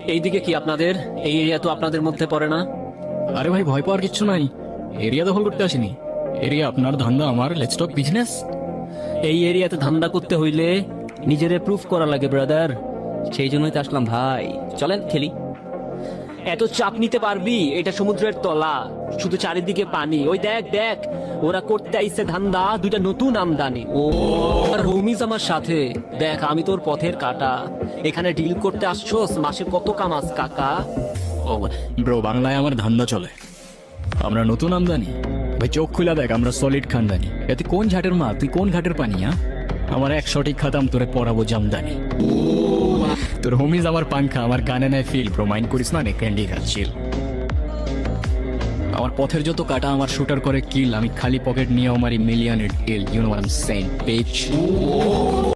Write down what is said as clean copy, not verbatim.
এইদিকে কি আপনাদের? এই এরিয়া তো আপনাদের মধ্যে পড়ে না। আরে ভাই, ভয় পাওয়ার কিচ্ছু নাই। এরিয়া দখল করতে আসিনি। এরিয়া আপনার, ধান্দা আমার। Let's talk business. এই এরিয়াতে ধান্দা করতে হইলে নিজেরে প্রুফ করা লাগে ব্রাদার। সেই জন্যই তো আসলাম ভাই, চলেন খেলি। এত চাপ নিতে পারবি? এটা সমুদ্রের তলা, শুধু চারিদিকে পানি। ওই দেখ দেখ, ওরা করতে আইছে ধান্দা, দুইটা নতুন আমদানি। ও আর রমিজ আমার সাথে। দেখ, আমি তোর পথের কাটা। এখানে ডিল করতে আসছোস, মাসে কত কামাস কাকা? ও ব্রো, বাংলায় আমার ধান্দা চলে। আমরা নতুন আমদানি। ভাই চোখ খুলা দেখ, আমরা সলিড খানদানি। এতে কোন ঝাটের মা, তুই কোন ঘাটের পানি? আমার এক সঠিক খাতাম, তোরে পড়াবো জামদানি। তোর হোমিজ আমার পাংখা, আমার কানে নেয় ফিল। ব্রো মাইন্ড করিস না, নে ক্যান্ডি খাচ্ছিল। আমার পথের যত কাটা আমার শুটার করে কিল। আমি খালি পকেট নিয়ে আমার মিলিয়নের deal. You know what I am saying, beach.